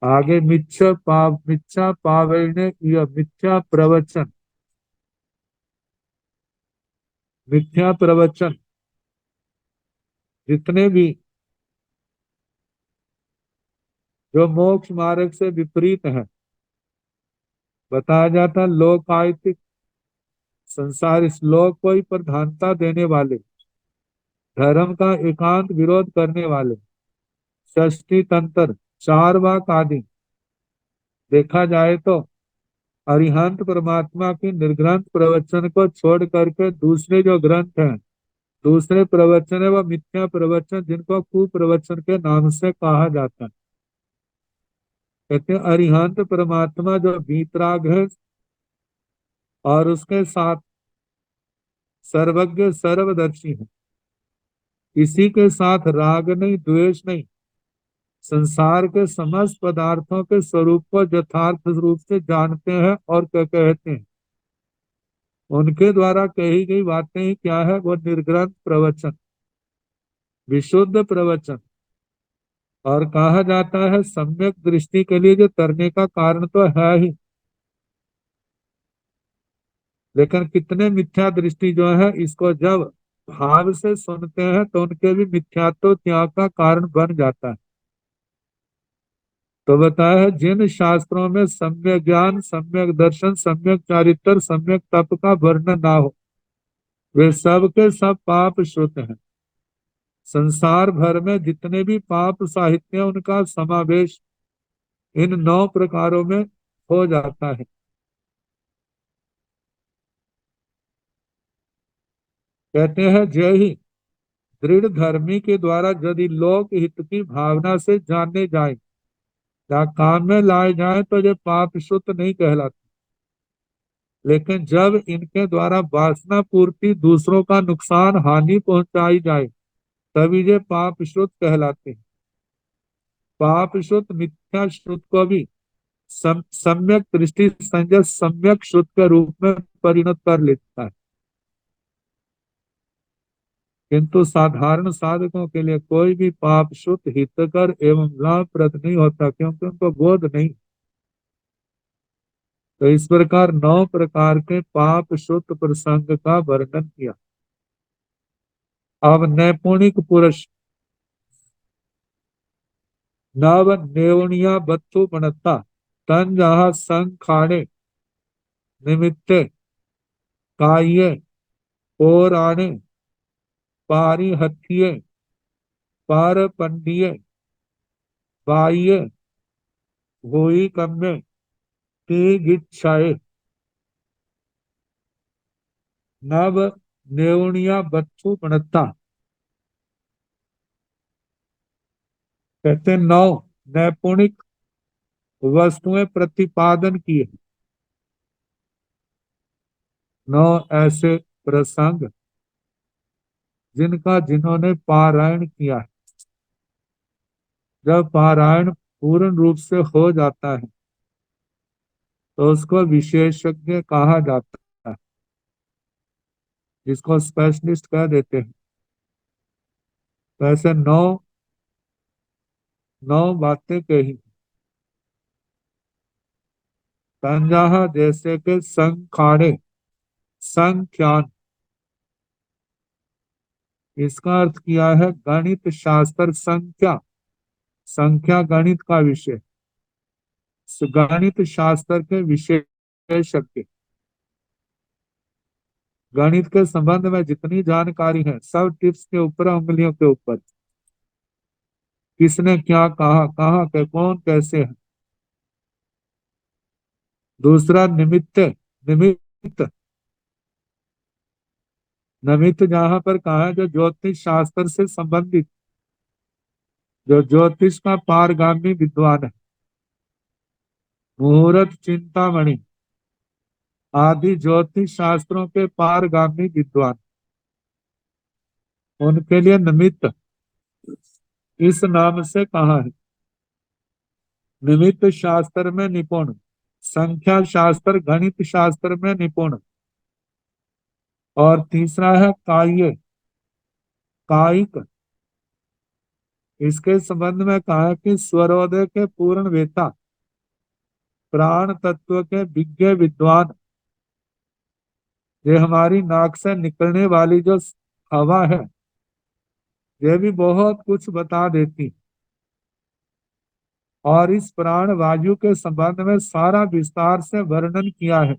आगे मिथ्या पावने यह मिथ्या प्रवचन। मिथ्या प्रवचन जितने भी जो मोक्ष मार्ग से विपरीत है, बताया जाता लोकायतिक संसार इस लोक को ही प्रधानता देने वाले, धर्म का एकांत विरोध करने वाले, षष्ठी तंत्र, चारवाक आदि देखा जाए तो अरिहंत परमात्मा की निर्ग्रंथ प्रवचन को छोड़ करके दूसरे जो ग्रंथ हैं, दूसरे प्रवचन है, वह मिथ्या प्रवचन, जिनको कुप्रवचन के नाम से कहा जाता है। कहते हैं अरिहंत परमात्मा जो वीतराग है और उसके साथ सर्वज्ञ सर्वदर्शी है, इसी के साथ राग नहीं द्वेष नहीं, संसार के समस्त पदार्थों के स्वरूप को यथार्थ रूप से जानते हैं और क्या कहते हैं, उनके द्वारा कही गई बातें ही क्या है, वो निर्ग्रंथ प्रवचन, विशुद्ध प्रवचन। और कहा जाता है सम्यक दृष्टि के लिए जो करने का कारण तो है ही, लेकिन कितने मिथ्या दृष्टि जो है इसको जब भाव से सुनते हैं तो उनके भी मिथ्यात्व त्याग का कारण बन जाता है। तो बताया है जिन शास्त्रों में सम्यक ज्ञान, सम्यक दर्शन, सम्यक चारित्र, सम्यक तप का वर्णन ना हो, वे सब के सब पाप श्रुत हैं। संसार भर में जितने भी पाप साहित्य हैं, उनका समावेश इन 9 प्रकारों में हो जाता है। कहते हैं जय ही दृढ़ धर्मी के द्वारा यदि लोक हित की भावना से जाने जाए या काम में लाए जाए तो ये पाप शुद्ध नहीं कहलाते, लेकिन जब इनके द्वारा वासना पूर्ति दूसरों का नुकसान हानि पहुंचाई जाए तभी ये पाप शुद्ध कहलाते हैं। पाप शुद्ध मिथ्या शुद्ध को भी सम्यक दृष्टि संजय सम्यक शुद्ध के रूप में परिणत कर लेता है। किंतु साधारण साधकों के लिए कोई भी पाप शुद्ध हितकर एवं लाभप्रद नहीं होता, क्योंकि उनको बोध नहीं। तो इस प्रकार 9 प्रकार के पाप शुद्ध प्रसंग का वर्णन किया। अब नैपुणिक पुरुष नव नेवणिया बत्थु बनता तन जहा संग खाने निमित्ते काये और आने पारी हथिये पार पंडिये बाह्य हुई कम्मे की गिच्छाए नव नेवणिया बत्थु बनता। कहते 9 नैपुणिक वस्तुएं प्रतिपादन की है, 9 ऐसे प्रसंग जिनका जिन्होंने पारायण किया है। जब पारायण पूर्ण रूप से हो जाता है तो उसको विशेषज्ञ कहा जाता है, जिसको स्पेशलिस्ट कह देते हैं। तो ऐसे 9 बातें कही। तंजाहा जैसे कि संखाणे, संख्यान, इसका अर्थ किया है गणित शास्त्र। संख्या, संख्या गणित का विषय, गणित शास्त्र के विशेषज्ञ। गणित के संबंध में जितनी जानकारी है सब टिप्स के ऊपर, उंगलियों के ऊपर, किसने क्या कहा, कहाँ के कौन कैसे है। दूसरा निमित्त, निमित्त, निमित्त जहां पर कहा है जो ज्योतिष शास्त्र से संबंधित, जो ज्योतिष का पारगामी विद्वान है। मुहूर्त, चिंतामणि आदि ज्योतिष शास्त्रों के पारगामी विद्वान, उनके लिए निमित्त इस नाम से कहा है। निमित्त शास्त्र में निपुण, संख्या शास्त्र गणित शास्त्र में निपुण। और तीसरा है काय्य, कायिक, इसके संबंध में कहा है कि स्वरोदय के पूर्ण वेता, प्राण तत्व के विज्ञ विद्वान। ये हमारी नाक से निकलने वाली जो हवा है ये भी बहुत कुछ बता देती, और इस प्राण वायु के संबंध में सारा विस्तार से वर्णन किया है।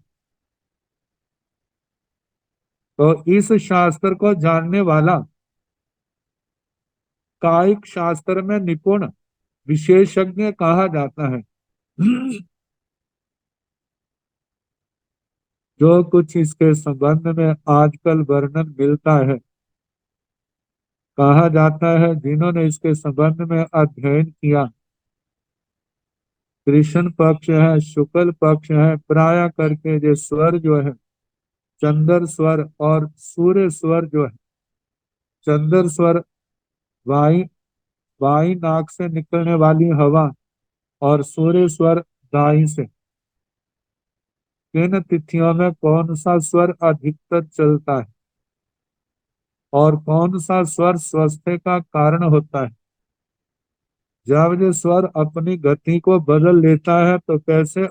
तो इस शास्त्र को जानने वाला कायिक शास्त्र में निपुण विशेषज्ञ कहा जाता है। जो कुछ इसके संबंध में आजकल वर्णन मिलता है, कहा जाता है जिन्होंने इसके संबंध में अध्ययन किया, कृष्ण पक्ष है, शुक्ल पक्ष है, प्राय करके ये स्वर जो है, चंद्र स्वर और सूर्य स्वर जो है, चंद्र स्वर वायु बाई नाक से निकलने वाली हवा और सूर्य स्वर दाई से, किन तिथियों में कौन सा स्वर अधिकतर चलता है और कौन सा स्वर स्वस्थ का कारण होता है। जब ये स्वर अपनी गति को बदल लेता है तो कैसे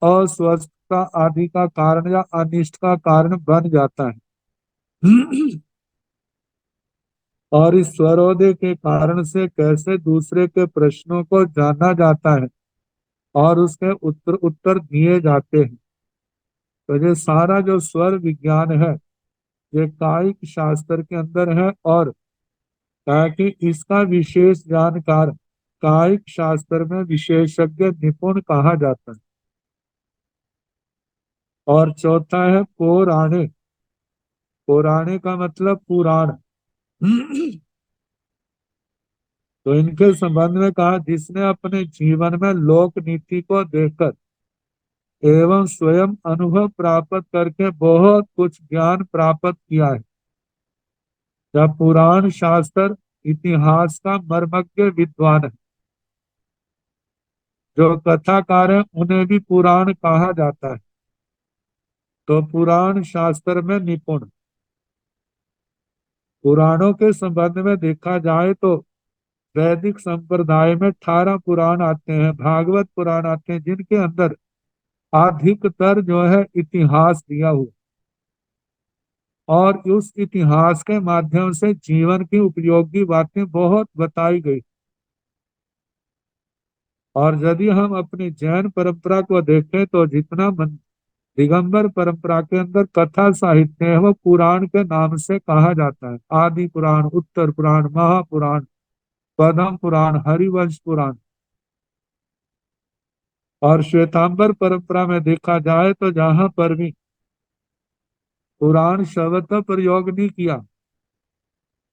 अस्वस्थता आदि का कारण या अनिष्ट का कारण बन जाता है। और इस स्वरोदय के कारण से कैसे दूसरे के प्रश्नों को जाना जाता है और उसके उत्तर उत्तर दिए जाते हैं। तो ये सारा जो स्वर विज्ञान है, ये कायिक शास्त्र के अंदर है, और ताकि इसका विशेष जानकार कायिक शास्त्र में विशेषज्ञ निपुण कहा जाता है। और चौथा है पौराणिक। पौराणिक का मतलब पुराण। तो इनके संबंध में कहा जिसने अपने जीवन में लोक नीति को देखकर एवं स्वयं अनुभव प्राप्त करके बहुत कुछ ज्ञान प्राप्त किया है। जब पुराण शास्त्र इतिहास का मर्मज्ञ विद्वान है, जो कथाकार है उन्हें भी पुराण कहा जाता है। तो पुराण शास्त्र में निपुण। पुराणों के संबंध में देखा जाए तो वैदिक संप्रदाय में 18 पुराण आते हैं, भागवत पुराण आते हैं, जिनके अंदर अधिकतर जो है इतिहास दिया हुआ, और उस इतिहास के माध्यम से जीवन की उपयोगी बातें बहुत बताई गई। और यदि हम अपनी जैन परंपरा को देखें तो जितना दिगंबर परंपरा के अंदर कथा साहित्य है वो पुराण के नाम से कहा जाता है। आदि पुराण, उत्तर पुराण, महापुराण, पद्म पुराण, हरिवंश पुराण। और श्वेतांबर परंपरा में देखा जाए तो जहां पर भी पुराण शब्द का प्रयोग नहीं किया,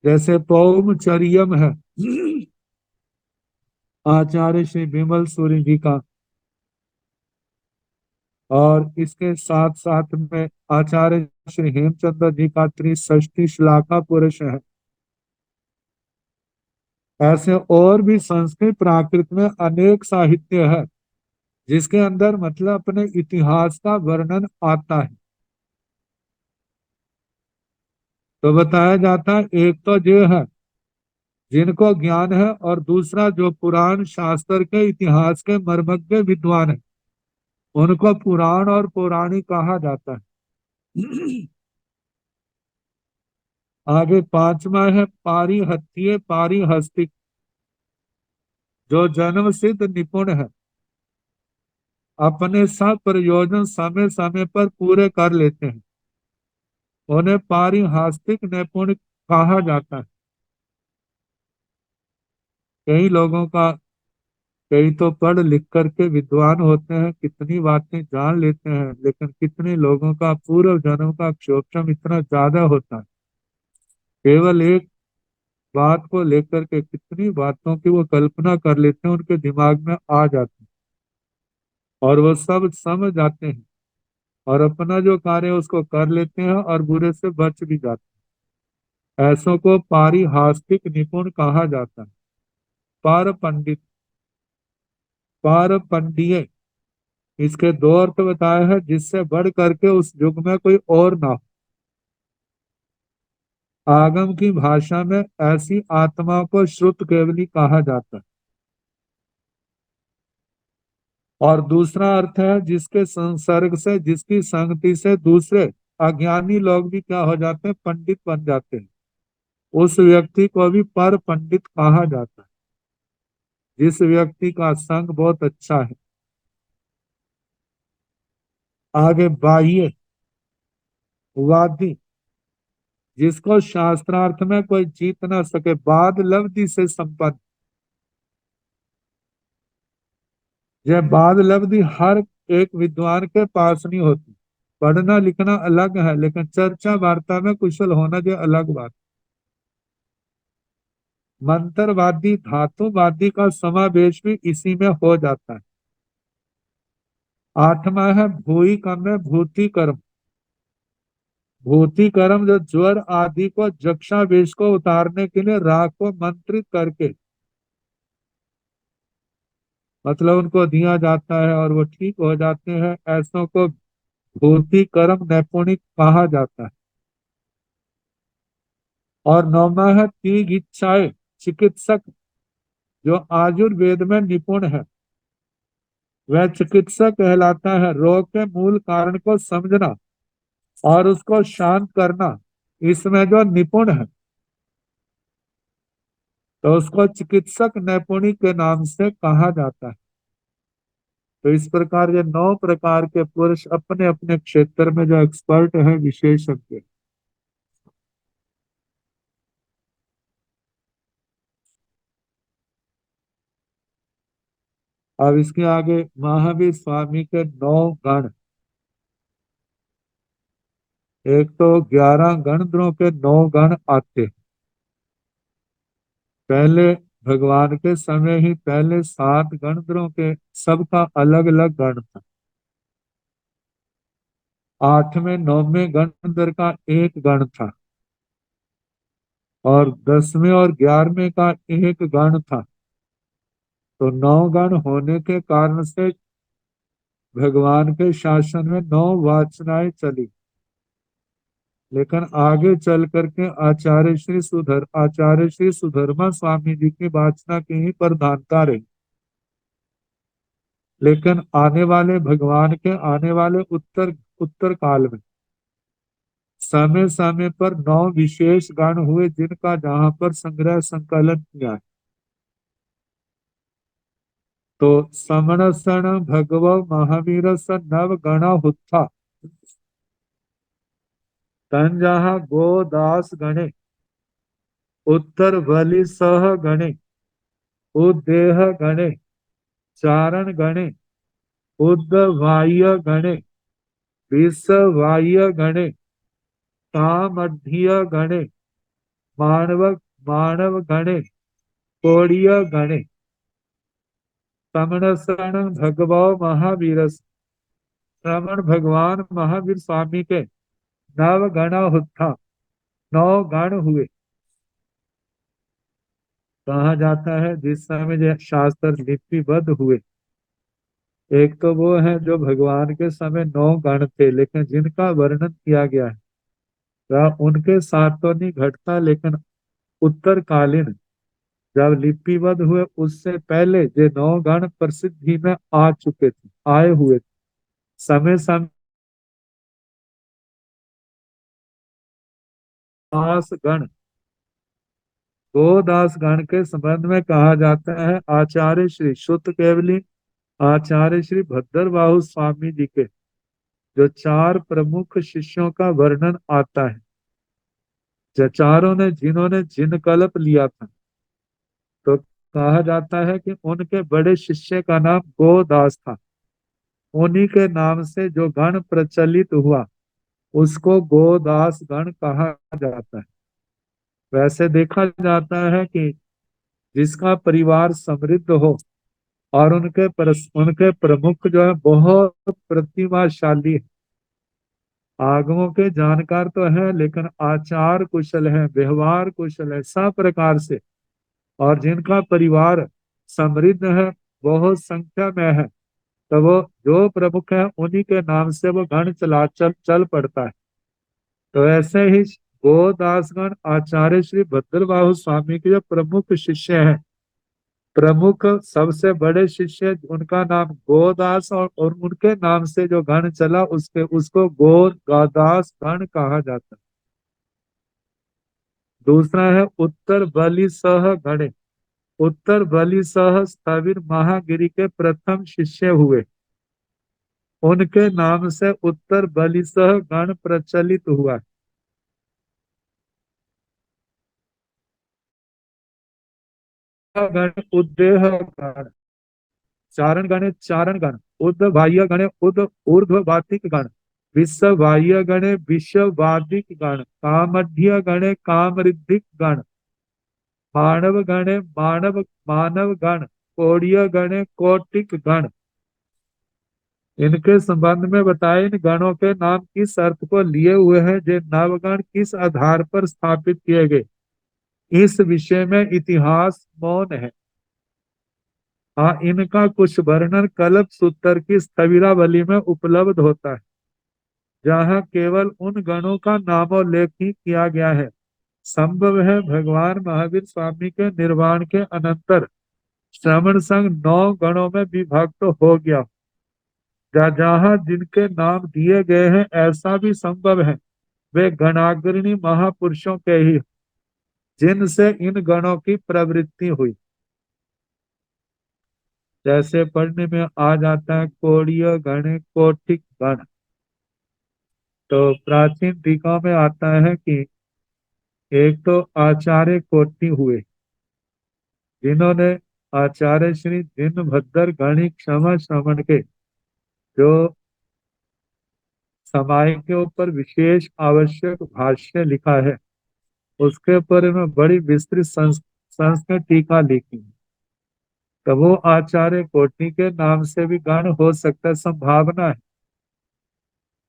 जैसे पौमचर्यम है आचार्य श्री विमल सूरि जी का, और इसके साथ साथ में आचार्य श्री हेमचंद्र जी का त्रिषष्ठी श्लोका पुरुष है। ऐसे और भी संस्कृत प्राकृत में अनेक साहित्य है जिसके अंदर मतलब अपने इतिहास का वर्णन आता है। तो बताया जाता है एक तो ये है जिनको ज्ञान है, और दूसरा जो पुराण शास्त्र के इतिहास के मर्मज्ञ विद्वान है उनको पुराण और पौराणिक कहा जाता है। आगे पांचवा है पारिहत्य पारिहस्तिक। जो जन्म सिद्ध निपुण है, अपने सब प्रयोजन समय समय पर पूरे कर लेते हैं, उन्हें पारिहास्तिक निपुण कहा जाता है। कई लोगों का, कई तो पढ़ लिख करके विद्वान होते हैं, कितनी बातें जान लेते हैं, लेकिन कितने लोगों का पूर्व जन्म का क्षोभम इतना ज्यादा होता है, केवल एक बात को लेकर के कितनी बातों की वो कल्पना कर लेते हैं, उनके दिमाग में आ जाती है और वो सब समझ जाते हैं और अपना जो कार्य है उसको कर लेते हैं और बुरे से बच भी जाते हैं। ऐसों को पारिहास्तिक निपुण कहा जाता है। पार पंडित, पार पंडिये, इसके दो अर्थ बताए हैं, जिससे बढ़ करके उस युग में कोई और ना हो। आगम की भाषा में ऐसी आत्मा को श्रुत केवली कहा जाता है। और दूसरा अर्थ है जिसके संसर्ग से, जिसकी संगति से दूसरे अज्ञानी लोग भी क्या हो जाते हैं, पंडित बन जाते हैं। उस व्यक्ति को भी पर पंडित कहा जाता है, जिस व्यक्ति का संग बहुत अच्छा है। आगे बाह्य वादी, जिसको शास्त्रार्थ में कोई जीत ना सके, बाद लब्धि से संपन्न। यह बाद लब्धि हर एक विद्वान के पास नहीं होती। पढ़ना लिखना अलग है, लेकिन चर्चा वार्ता में कुशल होना जो अलग बात। मंत्रवादी धातुवादी का समावेश भी इसी में हो जाता है। आठवां है भूई कर्म में भूति कर्म। भूति कर्म जो ज्वर आदि को जक्षावेश को उतारने के लिए राग को मंत्रित करके, मतलब उनको दिया जाता है और वो ठीक हो जाते हैं, ऐसों को भूति कर्म नैपुणिक कहा जाता है। और नौवां है तीग इच्छाएं चिकित्सक, जो आयुर्वेद में निपुण है वह चिकित्सक कहलाता है। रोग के मूल कारण को समझना और उसको शांत करना, इसमें जो निपुण है तो उसको चिकित्सक नैपुणी के नाम से कहा जाता है। तो इस प्रकार ये 9 प्रकार के पुरुष अपने अपने क्षेत्र में जो एक्सपर्ट है, विशेषज्ञ। अब इसके आगे महावीर स्वामी के 9 गण। एक तो 11 गणधरों के 9 गण आते। पहले भगवान के समय ही पहले 7 गणधरों के सबका अलग अलग गण था। 8वें 9वें गणधर का एक गण था और 10वें और 11वें का एक गण था। तो 9 गण होने के कारण से भगवान के शासन में 9 वाचनाएं चली। लेकिन आगे चल करके आचार्य श्री सुधर्मा स्वामी जी की वाचना की ही प्रधानता रही। लेकिन आने वाले भगवान के आने वाले उत्तर उत्तर काल में समय समय पर 9 विशेष गण हुए, जिनका जहां पर संग्रह संकलन किया है। तो समण सण भगव महावीर स नव गणा हुत्था। तन जहाँ गोदास गणे, उत्तर बलि सह गणे, उदेह गणे, चारण गणे, उद्वाह्य गणे, विषवाह्य गणे, कामध्य गणे, मानव मानव गणे, कोड़ीय गणे। समण शरण भगवो महावीर। श्रवण भगवान महावीर स्वामी के 9 गणा हुत्था, 9 गण हुए। कहा जाता है जिस समय जो शास्त्र लिपिबद्ध हुए, एक तो वो है जो भगवान के समय 9 गण थे, लेकिन जिनका वर्णन किया गया है वह उनके साथ तो नहीं घटता, लेकिन उत्तरकालीन जब लिपिबद्ध हुए उससे पहले ये 9 गण प्रसिद्धि में आ चुके थे, आए हुए थे। समय समय दास गण, गोदास गण के संबंध में कहा जाता है आचार्य श्री शुद्ध केवली, आचार्य श्री भद्रबाहु स्वामी जी के जो 4 प्रमुख शिष्यों का वर्णन आता है। जो चारों ने जिन्होंने जिन कल्प लिया था, तो कहा जाता है कि उनके बड़े शिष्य का नाम गोदास था। उन्हीं के नाम से जो गण प्रचलित हुआ उसको गोदास गण कहा जाता है। वैसे देखा जाता है कि जिसका परिवार समृद्ध हो और उनके प्रमुख जो है बहुत प्रतिभाशाली है, आगमों के जानकार तो है लेकिन आचार कुशल है, व्यवहार कुशल है, सब प्रकार से, और जिनका परिवार समृद्ध है, बहुत संख्या में है, तो वो जो प्रमुख है उन्हीं के नाम से वो गण चल पड़ता है। तो ऐसे ही गोदासगण आचार्य श्री भद्रबाहु स्वामी के जो प्रमुख शिष्य हैं, प्रमुख सबसे बड़े शिष्य उनका नाम गोदास, और उनके नाम से जो गण चला उसके उसको गोदास गण कहा जाता है। दूसरा है उत्तर बलि सह गणे। उत्तर बलि सह स्थविर महागिरी के प्रथम शिष्य हुए, उनके नाम से उत्तर बलि सह गण प्रचलित हुआ। गण उद्देह गण, चारण गण, उद्ध बाह्य गण, उद्ध ऊर्ध्व वातिक गण, विश्वबाह्य गणे विश्ववादिक गण, कामध्य गणे कामऋद्धिक गण, मानव गणे मानव गण, कोड़ीय गणे कौटिक गण। इनके संबंध में बताए इन गणों के नाम किस अर्थ को लिए हुए हैं, जो नवगण किस आधार पर स्थापित किए गए, इस विषय में इतिहास मौन है। हाँ, इनका कुछ वर्णन कल्प सूत्र की स्थविरावली में उपलब्ध होता है, जहाँ केवल उन गणों का नामोल्लेख ही किया गया है। संभव है भगवान महावीर स्वामी के निर्वाण के अनंतर श्रवण संघ 9 गणों में विभक्त हो गया। जहाँ जिनके नाम दिए गए हैं ऐसा भी संभव है वे गणाग्रणी महापुरुषों के ही, जिनसे इन गणों की प्रवृत्ति हुई। जैसे पढ़ने में आ जाता है कोड़ीय गण कोटिक गण, तो प्राचीन टीका में आता है कि एक तो आचार्य कोटि हुए, जिन्होंने आचार्य श्री जिनभद्र गणित क्षमा श्रवण के जो समाय के ऊपर विशेष आवश्यक भाष्य लिखा है, उसके ऊपर में बड़ी विस्तृत संस्कृत टीका लिखी। तो वो आचार्य कोटि के नाम से भी गण हो सकता है, संभावना है।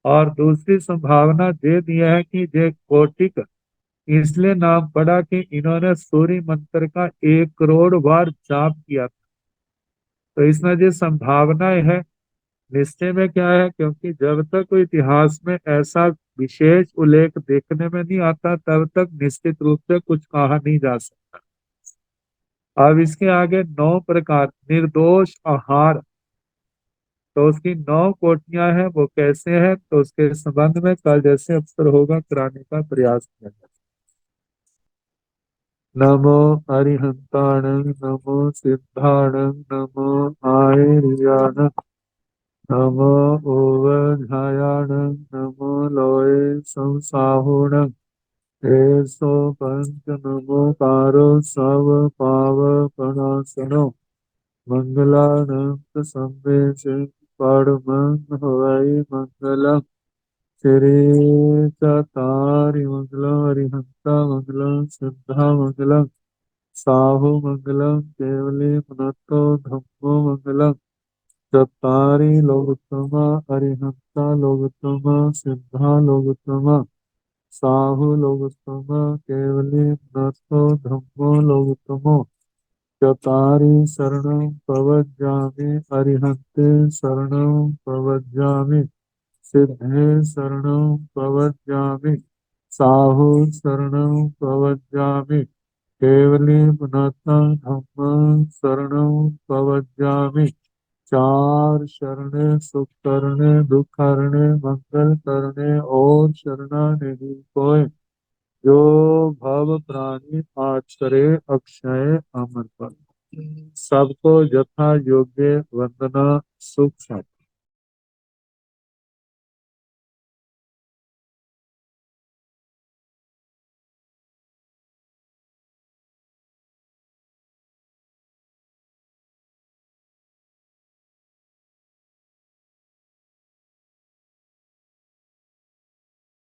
और दूसरी संभावना दे दिया है कि ये कोटिक इसलिए नाम पड़ा कि इन्होंने सूर्य मंत्र का 1 करोड़ बार जाप किया था। तो इसमें जो संभावनाएं है, निश्चय में क्या है, क्योंकि जब तक कोई इतिहास में ऐसा विशेष उल्लेख देखने में नहीं आता तब तक निश्चित रूप से कुछ कहा नहीं जा सकता। अब इसके आगे 9 प्रकार निर्दोष आहार, तो उसकी 9 कोटियां हैं, वो कैसे है तो उसके संबंध में कल जैसे अवसर होगा कराने का प्रयास किया जाए। नमो अरिहंताण, नमो सिद्धाण, नमो आयर्याण, नमो ओवधायाण, नमो लोये संसाहुण, एसो पंच नमोकारो सब पावपनाशनो, मंगलानंद संवेश परमं हवै मंगलम, श्री चतारि मंगलम, अरिहंता मंगलम, सिद्धा मंगलम, साहु मंगलम, केवली पुनतो धम्मो मंगलम, चत्तारि लोकोत्तमा, अरिहंता लोकोत्तमा, सिद्धा लोकोत्तमा, साहु लोकोत्तमा, केवली पुनतो धम्मो लोकोत्तमो, चत्तारि शरणं प्रव्रजामि, अरिहन्ते शरणं प्रव्रजामि, सिद्धे शरणं प्रव्रजामि, साहु शरणं प्रव्रजामि, केवली पुनः धम्म शरणं प्रव्रजामि। 4 शरणे सुख करने दुख करने मंगल करने और शरणानिधि कोय, जो भव प्राणी आचरे अक्षय अमर पर। सबको यथा योग्य वंदना सुख शांति।